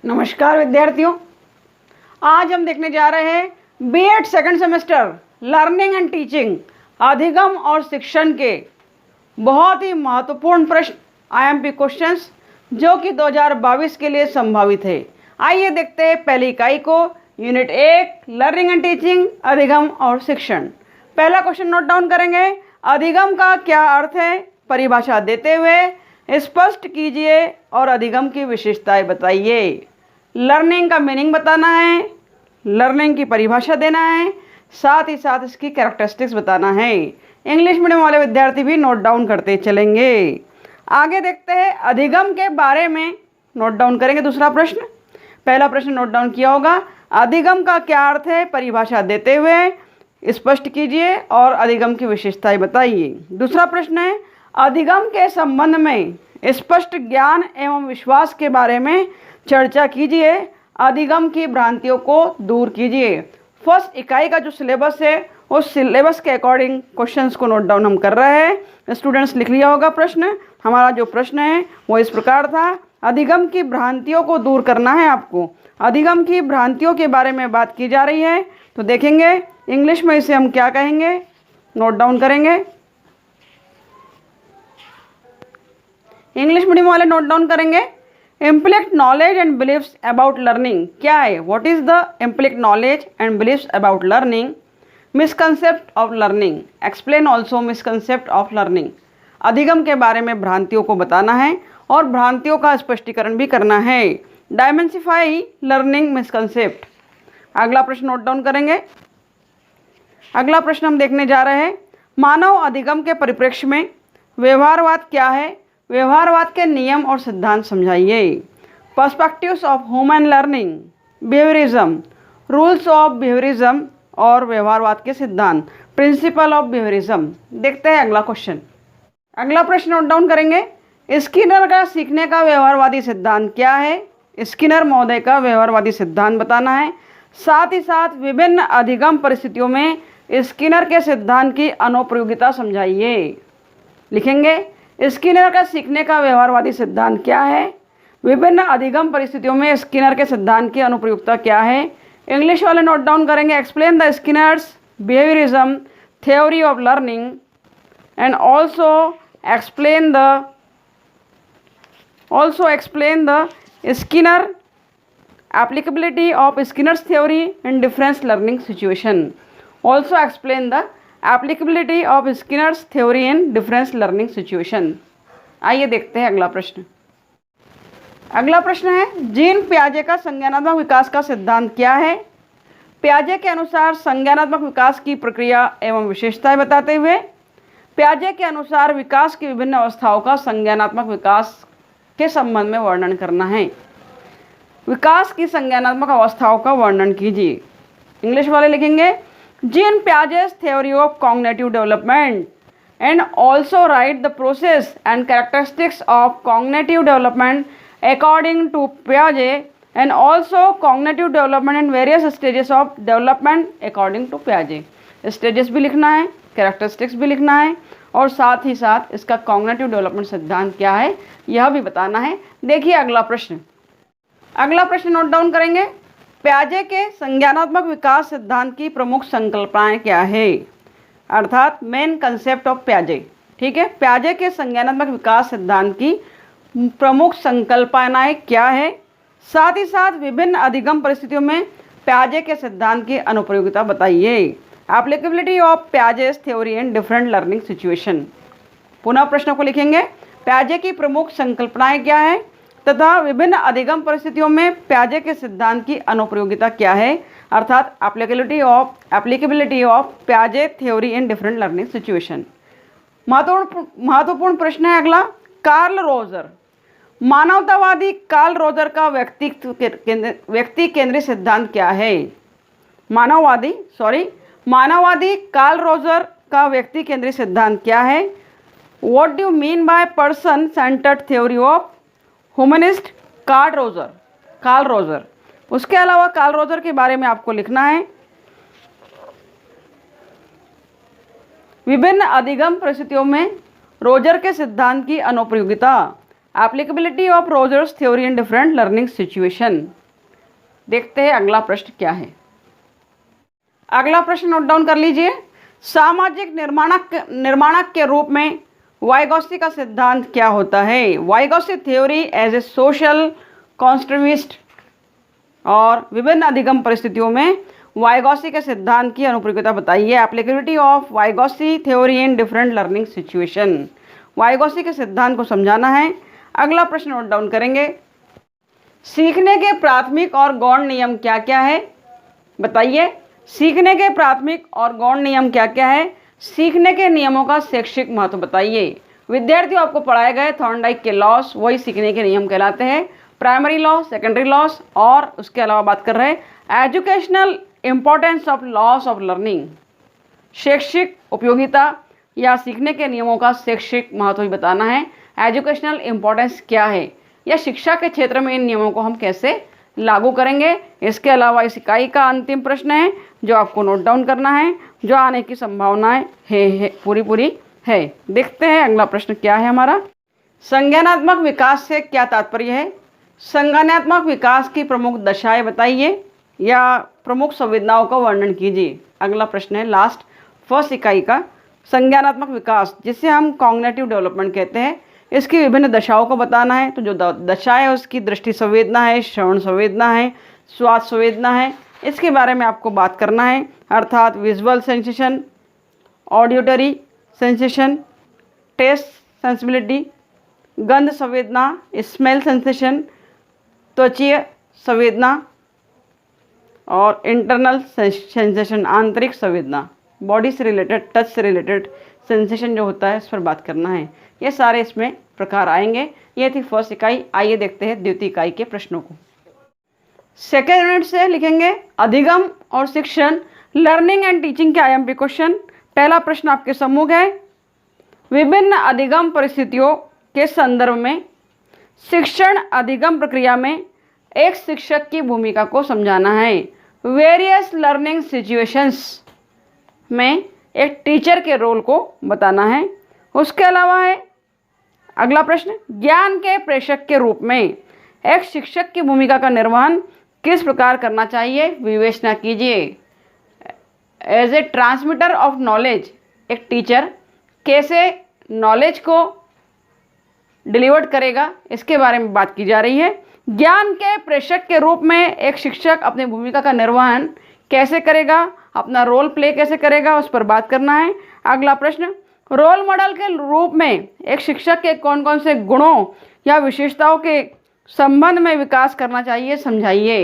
नमस्कार विद्यार्थियों, आज हम देखने जा रहे हैं B Ed second semester learning and teaching अधिगम और शिक्षण के बहुत ही महत्वपूर्ण प्रश्न आईएमपी क्वेश्चंस जो कि 2022 के लिए संभावित है। आइए देखते हैं पहली इकाई को, यूनिट 1 लर्निंग एंड टीचिंग अधिगम और शिक्षण। पहला क्वेश्चन नोट डाउन करेंगे। अधिगम का क्या अर्थ है, परिभाषा देते हुए स्पष्ट कीजिए और अधिगम की विशेषताएं बताइए। लर्निंग का मीनिंग बताना है, लर्निंग की परिभाषा देना है, साथ ही साथ इसकी कैरेक्टरिस्टिक्स बताना है। इंग्लिश मीडियम वाले विद्यार्थी भी नोट डाउन करते चलेंगे। आगे देखते हैं अधिगम के बारे में नोट डाउन करेंगे। दूसरा प्रश्न, पहला प्रश्न नोट डाउन किया होगा। अधिगम का क्या अर्थ है, परिभाषा देते हुए स्पष्ट कीजिए और अधिगम की विशेषताएं बताइए। दूसरा प्रश्न है अधिगम के संबंध में स्पष्ट ज्ञान एवं विश्वास के बारे में चर्चा कीजिए, अधिगम की भ्रांतियों को दूर कीजिए। फर्स्ट इकाई का जो सिलेबस है उस सिलेबस के अकॉर्डिंग क्वेश्चंस को नोट डाउन हम कर रहे हैं। स्टूडेंट्स लिख लिया होगा प्रश्न। हमारा जो प्रश्न है वो इस प्रकार था, अधिगम की भ्रांतियों को दूर करना है आपको। अधिगम की भ्रांतियों के बारे में बात की जा रही है, तो देखेंगे इंग्लिश में इसे हम क्या कहेंगे, नोट डाउन करेंगे। इंग्लिश मीडियम वाले नोट डाउन करेंगे। Implicit knowledge and beliefs about learning क्या है, what is the implicit knowledge and beliefs about learning. Misconcept of learning, explain also misconcept of learning. अधिगम के बारे में भ्रांतियों को बताना है और भ्रांतियों का स्पष्टीकरण भी करना है। डायमेंसिफाई लर्निंग मिसकंसेप्ट। अगला प्रश्न नोट डाउन करेंगे। अगला प्रश्न हम देखने जा रहे हैं, मानव अधिगम के परिप्रेक्ष्य में व्यवहारवाद क्या है, व्यवहारवाद के नियम और सिद्धांत समझाइए। Perspectives of human learning, behaviourism, rules of behaviourism और व्यवहारवाद के सिद्धांत, प्रिंसिपल ऑफ बिहेवियरिज्म। देखते हैं अगला क्वेश्चन। अगला प्रश्न नोट डाउन करेंगे। स्किनर का सीखने का व्यवहारवादी सिद्धांत क्या है, स्किनर महोदय का व्यवहारवादी सिद्धांत बताना है। साथ ही साथ विभिन्न अधिगम परिस्थितियों में स्किनर के सिद्धांत की अनुप्रयोगिता समझाइए। लिखेंगे स्किनर का सीखने का व्यवहारवादी सिद्धांत क्या है, विभिन्न अधिगम परिस्थितियों में स्किनर के सिद्धांत की अनुप्रयोगिता क्या है। इंग्लिश वाले नोट डाउन करेंगे। Explain the Skinner's behaviourism theory of learning and also explain the Skinner applicability of Skinner's theory in different learning situation. Also explain the applicability of Skinner's theory in different learning situation. आइए देखते हैं अगला प्रश्न। अगला प्रश्न है, gene पियाजे का संज्ञानात्मक विकास का सिद्धांत क्या है। पियाजे के अनुसार संज्ञानात्मक विकास की प्रक्रिया एवं विशेषताएं बताते हुए पियाजे के अनुसार विकास की विभिन्न अवस्थाओं का संज्ञानात्मक विकास के संबंध में वर्णन करना है। विकास की संज्ञानात्मक अवस्थाओं का वर्णन कीजिए। इंग्लिश वाले लिखेंगे gene Piaget's theory of cognitive development and also right the process and characteristics of cognitive development according to पियाजे and also cognitive development and various stages of development according to पियाजे। Stages भी लिखना है, characteristics भी लिखना है और साथ ही साथ इसका कॉग्निटिव डेवलपमेंट सिद्धांत क्या है यह भी बताना है। देखिए अगला प्रश्न। अगला प्रश्न नोट डाउन करेंगे। पियाजे के संज्ञानात्मक विकास सिद्धांत की प्रमुख संकल्पनाएं क्या है, अर्थात मेन कंसेप्ट ऑफ पियाजे। ठीक है, पियाजे के संज्ञानात्मक विकास सिद्धांत की प्रमुख संकल्पनाएं क्या है, साथ ही साथ विभिन्न अधिगम परिस्थितियों में पियाजे के सिद्धांत की अनुप्रयोगिता बताइए। Applicability of Piaget's theory in different learning situation. पुनः प्रश्न को लिखेंगे, पियाजे की प्रमुख संकल्पनाएं क्या है तथा विभिन्न अधिगम परिस्थितियों में पियाजे के सिद्धांत की अनुप्रयोगिता क्या है, अर्थात एप्लीकेबिलिटी ऑफ पियाजे theory in different learning situation. महत्वपूर्ण प्रश्न है अगला, कार्ल रोजर, मानवतावादी कार्ल रोजर का व्यक्ति केंद्रित सिद्धांत क्या है। मानववादी कार्ल रोजर का व्यक्ति केंद्रित सिद्धांत क्या है। What do you mean by person centred theory of humanist Carl Roger. उसके अलावा कार्ल रोजर के बारे में आपको लिखना है। विभिन्न अधिगम परिस्थितियों में रोजर के सिद्धांत की अनुप्रयोगिता, applicability of Rogers theory in different learning situation. देखते हैं अगला प्रश्न क्या है। अगला प्रश्न नोट डाउन कर लीजिए। सामाजिक निर्माणक के रूप में वाइगोत्स्की का सिद्धांत क्या होता है? Vygotsky theory as a social constructivist और विभिन्न अधिगम परिस्थितियों में वाइगोत्स्की के सिद्धांत की अनुप्रयोगिता बताइए। Applicability of Vygotsky theory in different learning situation. Vygotsky के सिद्धांत को समझाना है। अगला प्रश्न नोट डाउन करेंगे। सीखने के प्राथमिक और गौण नियम क्या क्या है? बताइए। सीखने के प्राथमिक और गौण नियम क्या क्या है? सीखने के नियमों का शैक्षिक महत्व बताइए। विद्यार्थियों आपको पढ़ाए गए थॉर्नडाइक के लॉस वही सीखने के नियम कहलाते हैं। प्राइमरी लॉस, सेकेंडरी लॉस, और उसके अलावा बात कर रहे हैं educational importance of loss of learning. शैक्षिक उपयोगिता या सीखने के नियमों का शैक्षिक महत्व ही बताना है। एजुकेशनल इम्पोर्टेंस क्या है या शिक्षा के क्षेत्र में इन नियमों को हम कैसे लागू करेंगे। इसके अलावा इस इकाई का अंतिम प्रश्न है जो आपको नोट डाउन करना है, जो आने की संभावनाएं है पूरी है। देखते हैं अगला प्रश्न क्या है हमारा। संज्ञानात्मक विकास से क्या तात्पर्य है? संज्ञानात्मक विकास की प्रमुख दशाएं बताइए या प्रमुख संवेदनाओं का वर्णन कीजिए। अगला प्रश्न है लास्ट फर्स्ट इकाई का। संज्ञानात्मक विकास जिसे हम कॉग्निटिव डेवलपमेंट कहते हैं, इसकी विभिन्न दशाओं को बताना है। तो जो दशा है उसकी दृष्टि संवेदना है, श्रवण संवेदना है, स्वाद संवेदना है, इसके बारे में आपको बात करना है। अर्थात visual sensation, auditory sensation, taste sensibility, गंध संवेदना, स्मेल सेंसेशन, त्वचीय संवेदना और इंटरनल सेंसेशन आंतरिक संवेदना, बॉडी से रिलेटेड, टच से रिलेटेड सेंसेशन जो होता है इस पर बात करना है। ये सारे इसमें प्रकार आएंगे। ये थी फर्स्ट इकाई। आइए देखते हैं द्वितीय इकाई के प्रश्नों को। सेकेंड यूनिट से लिखेंगे अधिगम और शिक्षण, लर्निंग एंड टीचिंग के आईएमपी क्वेश्चन। पहला प्रश्न आपके सम्मुख है। विभिन्न अधिगम परिस्थितियों के संदर्भ में शिक्षण अधिगम प्रक्रिया में एक शिक्षक की भूमिका को समझाना है। वेरियस लर्निंग सिचुएशंस में एक टीचर के रोल को बताना है। उसके अलावा है अगला प्रश्न, ज्ञान के प्रेषक के रूप में एक शिक्षक की भूमिका का निर्वहन किस प्रकार करना चाहिए, विवेचना कीजिए। As a transmitter of knowledge, एक टीचर कैसे नॉलेज को डिलीवर करेगा, इसके बारे में बात की जा रही है। ज्ञान के प्रेषक के रूप में एक शिक्षक अपनी भूमिका का निर्वहन कैसे करेगा, अपना रोल प्ले कैसे करेगा, उस पर बात करना है। अगला प्रश्न, रोल मॉडल के रूप में एक शिक्षक के कौन कौन से गुणों या विशेषताओं के संबंध में विकास करना चाहिए, समझाइए।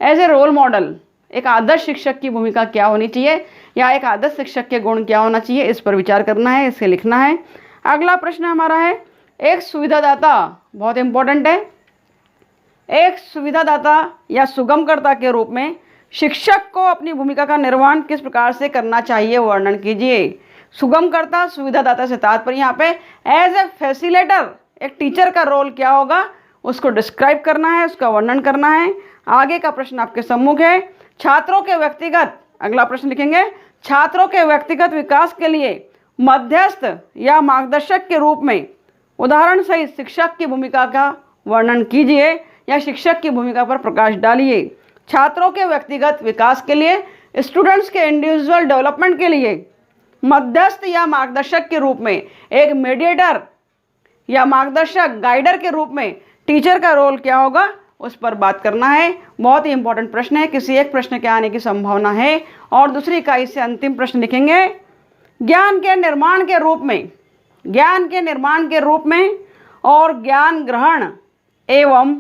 एज ए रोल मॉडल एक आदर्श शिक्षक की भूमिका क्या होनी चाहिए या एक आदर्श शिक्षक के गुण क्या होना चाहिए, इस पर विचार करना है, इसे लिखना है। अगला प्रश्न हमारा है, एक सुविधादाता, बहुत इंपॉर्टेंट है, एक सुविधादाता या सुगमकर्ता के रूप में शिक्षक को अपनी भूमिका का निर्वहन किस प्रकार से करना चाहिए, वर्णन कीजिए। सुगमकर्ता, सुविधादाता से तात्पर्य यहाँ पे एज ए फैसिलेटर एक टीचर का रोल क्या होगा उसको डिस्क्राइब करना है, उसका वर्णन करना है। आगे का प्रश्न आपके सम्मुख है, छात्रों के व्यक्तिगत, अगला प्रश्न लिखेंगे, छात्रों के व्यक्तिगत विकास के लिए मध्यस्थ या मार्गदर्शक के रूप में उदाहरण सहित शिक्षक की भूमिका का वर्णन कीजिए या शिक्षक की भूमिका पर प्रकाश डालिए। छात्रों के व्यक्तिगत विकास के लिए, स्टूडेंट्स के इंडिविजुअल डेवलपमेंट के लिए मध्यस्थ या मार्गदर्शक के रूप में, एक मीडिएटर या मार्गदर्शक गाइडर के रूप में टीचर का रोल क्या होगा, उस पर बात करना है। बहुत ही इंपॉर्टेंट प्रश्न है, किसी एक प्रश्न के आने की संभावना है। और दूसरी इकाई से अंतिम प्रश्न लिखेंगे, ज्ञान के निर्माण के रूप में, ज्ञान के निर्माण के रूप में और ज्ञान ग्रहण एवं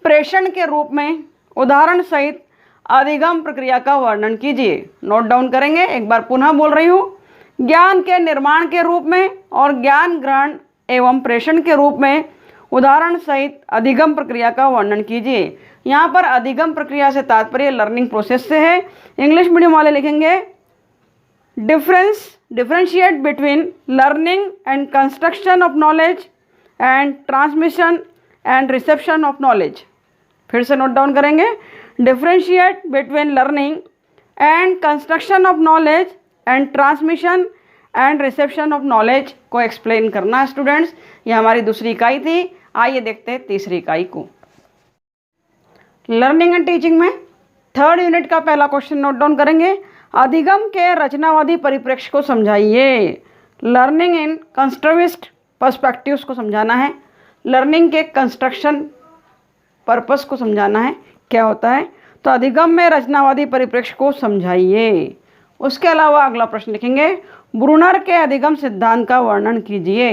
प्रेषण के रूप में उदाहरण सहित अधिगम प्रक्रिया का वर्णन कीजिए। नोट डाउन करेंगे, एक बार पुनः बोल रही हूँ, ज्ञान के निर्माण के रूप में और ज्ञान ग्रहण एवं प्रेषण के रूप में उदाहरण सहित अधिगम प्रक्रिया का वर्णन कीजिए। यहाँ पर अधिगम प्रक्रिया से तात्पर्य लर्निंग प्रोसेस से है। इंग्लिश मीडियम वाले लिखेंगे differentiate between learning and construction of knowledge and transmission and reception of knowledge. फिर से नोट डाउन करेंगे, differentiate between learning and construction of knowledge and transmission and reception of knowledge को explain करना है students. ये हमारी दूसरी इकाई थी। आइए देखते हैं तीसरी इकाई को। लर्निंग एंड टीचिंग में थर्ड यूनिट का पहला क्वेश्चन नोट डाउन करेंगे। अधिगम के रचनावादी परिप्रेक्ष्य को समझाइए। लर्निंग इन कंस्ट्रक्टिविस्ट पर्सपेक्टिव्स को समझाना है। लर्निंग के कंस्ट्रक्शन पर्पस को समझाना है क्या होता है। तो अधिगम में रचनावादी परिप्रेक्ष्य को समझाइए। उसके अलावा अगला प्रश्न लिखेंगे, ब्रूनर के अधिगम सिद्धांत का वर्णन कीजिए,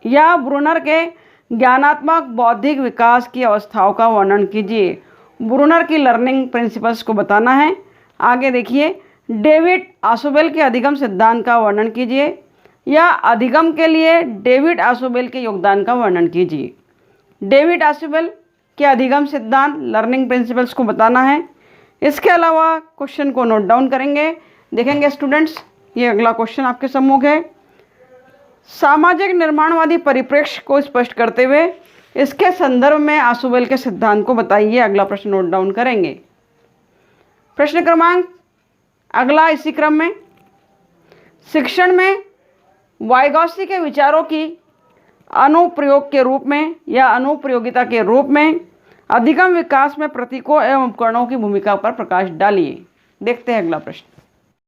या ब्रूनर के ज्ञानात्मक बौद्धिक विकास की अवस्थाओं का वर्णन कीजिए। ब्रूनर की लर्निंग प्रिंसिपल्स को बताना है। आगे देखिए, डेविड आसुबेल के अधिगम सिद्धांत का वर्णन कीजिए, या अधिगम के लिए डेविड आसुबेल के योगदान का वर्णन कीजिए। डेविड आसुबेल के अधिगम सिद्धांत लर्निंग प्रिंसिपल्स को बताना है। इसके अलावा क्वेश्चन को नोट डाउन करेंगे। देखेंगे स्टूडेंट्स, ये अगला क्वेश्चन आपके सम्मुख है। सामाजिक निर्माणवादी परिप्रेक्ष्य को स्पष्ट करते हुए इसके संदर्भ में आसुबेल के सिद्धांत को बताइए। अगला प्रश्न नोट डाउन करेंगे। प्रश्न क्रमांक अगला इसी क्रम में, शिक्षण में वाइगॉत्स्की के विचारों की अनुप्रयोग के रूप में या अनुप्रयोगिता के रूप में अधिगम विकास में प्रतीकों एवं उपकरणों की भूमिका पर प्रकाश डालिए। देखते हैं अगला प्रश्न।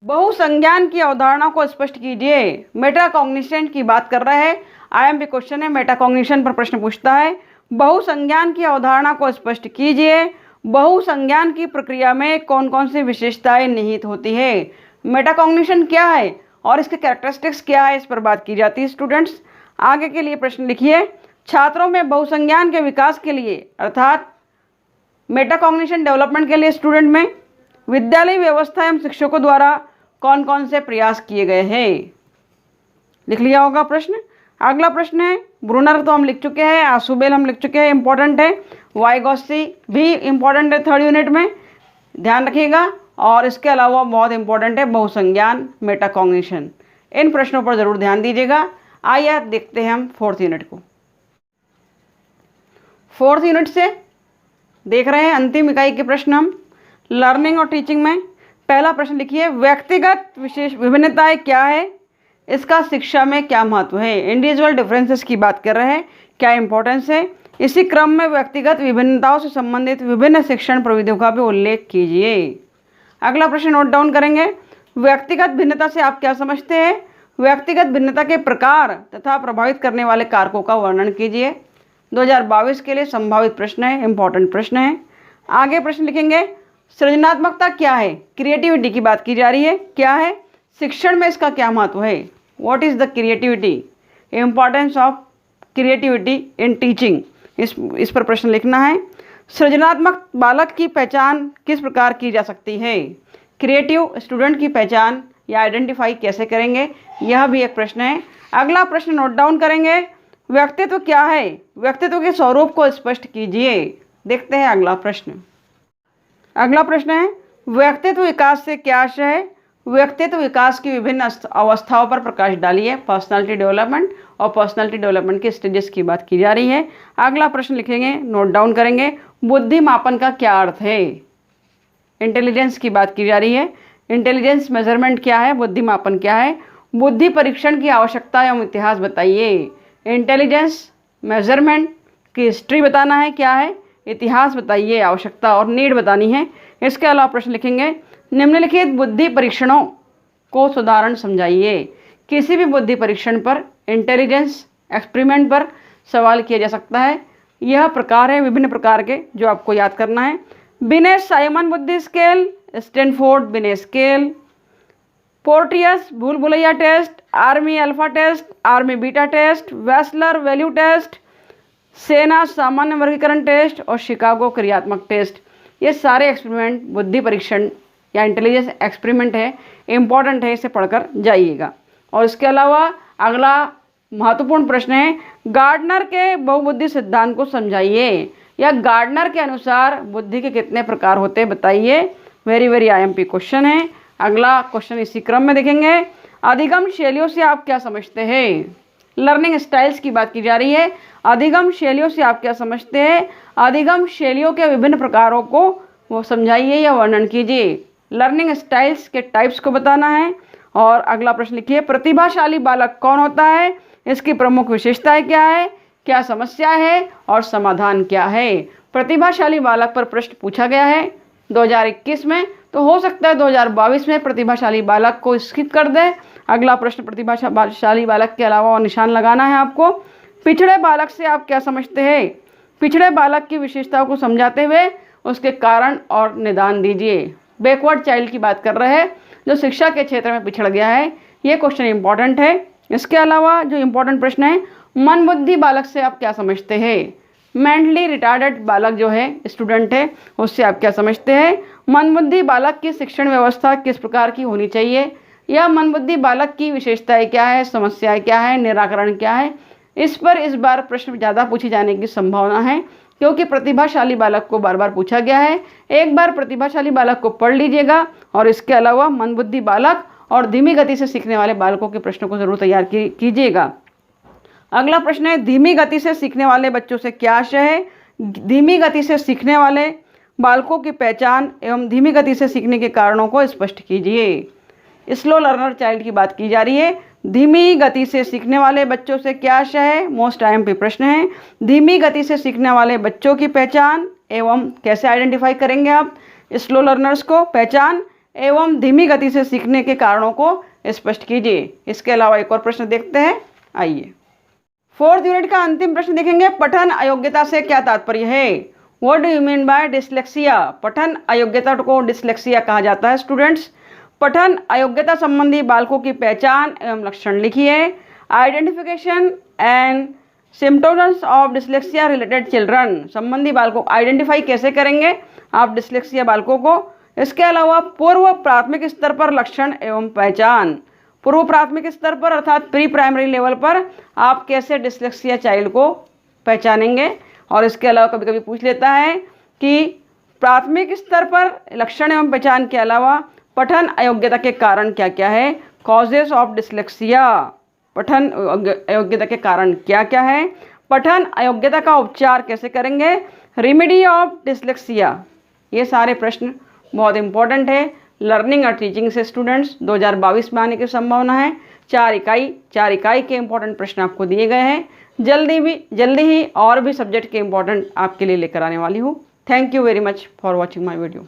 बहुसंज्ञान की अवधारणा को स्पष्ट कीजिए। मेटाकॉग्निशन की बात कर रहा है, आईएमपी क्वेश्चन है, मेटाकॉग्निशन पर प्रश्न पूछता है। बहुसंज्ञान की अवधारणा को स्पष्ट कीजिए। बहुसंज्ञान की प्रक्रिया में कौन कौन सी विशेषताएं निहित होती है। मेटाकॉग्निशन क्या है और इसके कैरेक्टरिस्टिक्स क्या है, इस पर बात की जाती है। स्टूडेंट्स, आगे के लिए प्रश्न लिखिए। छात्रों में बहुसंज्ञान के विकास के लिए अर्थात मेटाकॉग्निशन डेवलपमेंट के लिए स्टूडेंट में विद्यालय व्यवस्था एवं शिक्षकों द्वारा कौन कौन से प्रयास किए गए हैं, लिख लिया होगा प्रश्न। अगला प्रश्न है, ब्रूनर तो हम लिख चुके हैं, आसुबेल हम लिख चुके हैं, इंपॉर्टेंट है। वाइगॉत्स्की भी इंपॉर्टेंट है थर्ड यूनिट में, ध्यान रखिएगा। और इसके अलावा बहुत इंपॉर्टेंट है बहुसंज्ञान, मेटाकॉग्निशन। इन प्रश्नों पर जरूर ध्यान दीजिएगा। आइए देखते हैं हम फोर्थ यूनिट को। फोर्थ यूनिट से देख रहे हैं अंतिम इकाई के प्रश्न हम। लर्निंग और टीचिंग में पहला प्रश्न लिखिए, व्यक्तिगत विशेष विभिन्नताएं क्या है, इसका शिक्षा में क्या महत्व है। इंडिविजुअल डिफरेंसेस की बात कर रहे हैं, क्या इंपॉर्टेंस है। इसी क्रम में व्यक्तिगत विभिन्नताओं से संबंधित विभिन्न शिक्षण प्रविधियों का भी उल्लेख कीजिए। अगला प्रश्न नोट डाउन करेंगे, व्यक्तिगत भिन्नता से आप क्या समझते हैं। व्यक्तिगत भिन्नता के प्रकार तथा प्रभावित करने वाले कारकों का वर्णन कीजिए। 2022 के लिए संभावित प्रश्न है, इंपॉर्टेंट प्रश्न है। आगे प्रश्न लिखेंगे, सृजनात्मकता क्या है, क्रिएटिविटी की बात की जा रही है, क्या है, शिक्षण में इसका क्या महत्व है। What is the creativity, importance of creativity in teaching, इस पर प्रश्न लिखना है। सृजनात्मक बालक की पहचान किस प्रकार की जा सकती है। क्रिएटिव स्टूडेंट की पहचान या आइडेंटिफाई कैसे करेंगे, यह भी एक प्रश्न है। अगला प्रश्न नोट डाउन करेंगे, व्यक्तित्व क्या है, व्यक्तित्व के स्वरूप को स्पष्ट कीजिए। देखते हैं अगला प्रश्न। अगला प्रश्न है, व्यक्तित्व विकास से क्या आशय है। व्यक्तित्व विकास की विभिन्न अवस्थाओं पर प्रकाश डालिए। पर्सनालिटी डेवलपमेंट और पर्सनालिटी डेवलपमेंट के स्टेजेस की बात की जा रही है। अगला प्रश्न लिखेंगे, नोट डाउन करेंगे, बुद्धि मापन का क्या अर्थ है। इंटेलिजेंस की बात की जा रही है, इंटेलिजेंस मेजरमेंट क्या है, बुद्धि मापन क्या है। बुद्धि परीक्षण की आवश्यकता एवं इतिहास बताइए। इंटेलिजेंस मेजरमेंट की हिस्ट्री बताना है, क्या है, इतिहास बताइए, आवश्यकता और नीड बतानी है। इसके अलावा प्रश्न लिखेंगे, निम्नलिखित बुद्धि परीक्षणों को उदाहरण समझाइए। किसी भी बुद्धि परीक्षण पर, इंटेलिजेंस एक्सपेरिमेंट पर सवाल किया जा सकता है। यह प्रकार है विभिन्न प्रकार के जो आपको याद करना है। बिनेट साइमन बुद्धि scale, Stanford Binet scale, Porteus भूल भुलैया test, army alpha test, army beta test, Wechsler value test, सेना सामान्य वर्गीकरण टेस्ट और शिकागो क्रियात्मक टेस्ट। ये सारे एक्सपेरिमेंट बुद्धि परीक्षण या इंटेलिजेंस एक्सपेरिमेंट है, इंपॉर्टेंट है, इसे पढ़कर जाइएगा। और इसके अलावा अगला महत्वपूर्ण प्रश्न है, गार्डनर के बहुबुद्धि सिद्धांत को समझाइए, या गार्डनर के अनुसार बुद्धि के कितने प्रकार होते हैं बताइए। वेरी वेरी आईएमपी क्वेश्चन है। अगला क्वेश्चन इसी क्रम में देखेंगे, अधिगम शैलियों से आप क्या समझते हैं। लर्निंग स्टाइल्स की बात की जा रही है, अधिगम शैलियों से आप क्या समझते हैं। अधिगम शैलियों के विभिन्न प्रकारों को वो समझाइए या वर्णन कीजिए। लर्निंग स्टाइल्स के टाइप्स को बताना है। और अगला प्रश्न लिखिए, प्रतिभाशाली बालक कौन होता है, इसकी प्रमुख विशेषताएं क्या है, क्या समस्या है और समाधान क्या है। प्रतिभाशाली बालक पर प्रश्न पूछा गया है 2021 में, तो हो सकता है 2022 में प्रतिभाशाली बालक को स्किप कर दे। अगला प्रश्न प्रतिभाशाली बालक के अलावा और निशान लगाना है आपको। पिछड़े बालक से आप क्या समझते हैं। पिछड़े बालक की विशेषताओं को समझाते हुए उसके कारण और निदान दीजिए। बैकवर्ड चाइल्ड की बात कर रहे हैं जो शिक्षा के क्षेत्र में पिछड़ गया है, ये क्वेश्चन इंपॉर्टेंट है। इसके अलावा जो इंपॉर्टेंट प्रश्न है, मन बुद्धि बालक से आप क्या समझते हैं। मेंटली रिटार्डेड बालक जो है स्टूडेंट है, उससे आप क्या समझते हैं। मन बुद्धि बालक की शिक्षण व्यवस्था किस प्रकार की होनी चाहिए, या मन बुद्धि बालक की विशेषताएं क्या है, समस्याएं क्या है, निराकरण क्या है। इस पर इस बार प्रश्न ज़्यादा पूछे जाने की संभावना है, क्योंकि प्रतिभाशाली बालक को बार बार पूछा गया है। एक बार प्रतिभाशाली बालक को पढ़ लीजिएगा, और इसके अलावा मंदबुद्धि बालक और धीमी गति से सीखने वाले बालकों के प्रश्नों को जरूर तैयार कीजिएगा। अगला प्रश्न है, धीमी गति से सीखने वाले बच्चों से क्या आशय है। धीमी गति से सीखने वाले बालकों की पहचान एवं धीमी गति से सीखने के कारणों को स्पष्ट कीजिए। स्लो लर्नर चाइल्ड की बात की जा रही है। धीमी गति से सीखने वाले बच्चों से क्या आशय है, मोस्ट IMP प्रश्न है। धीमी गति से सीखने वाले बच्चों की पहचान एवं कैसे आइडेंटिफाई करेंगे आप स्लो लर्नर्स को, पहचान एवं धीमी गति से सीखने के कारणों को स्पष्ट कीजिए। इसके अलावा एक और प्रश्न देखते हैं, आइए। 4th यूनिट का अंतिम प्रश्न देखेंगे, पठन अयोग्यता से क्या तात्पर्य है। What do you mean bye dyslexia. पठन अयोग्यता को डिसलेक्सिया कहा जाता है स्टूडेंट्स। पठन अयोग्यता संबंधी बालकों की पहचान एवं लक्षण लिखिए। Identification and symptoms of dyslexia related children, संबंधी बालकों आइडेंटिफाई कैसे करेंगे आप डिसलेक्सिया बालकों को। इसके अलावा पूर्व प्राथमिक स्तर पर लक्षण एवं पहचान, पूर्व प्राथमिक स्तर पर अर्थात प्री प्राइमरी लेवल पर आप कैसे डिसलेक्सिया चाइल्ड को पहचानेंगे। और इसके अलावा कभी कभी पूछ लेता है कि प्राथमिक स्तर पर लक्षण एवं पहचान के अलावा पठन अयोग्यता के कारण क्या क्या है, कॉजेस ऑफ डिसलेक्सिया, पठन अयोग्यता के कारण क्या क्या है, पठन अयोग्यता का उपचार कैसे करेंगे, रेमेडी ऑफ डिसलेक्सिया। ये सारे प्रश्न बहुत इंपॉर्टेंट है लर्निंग और टीचिंग से स्टूडेंट्स 2022 में आने की संभावना है। 4 इकाई के इंपॉर्टेंट प्रश्न आपको दिए गए हैं। जल्दी ही और भी सब्जेक्ट के इंपॉर्टेंट आपके लिए लेकर आने वाली हूँ। Thank you very much for watching my video.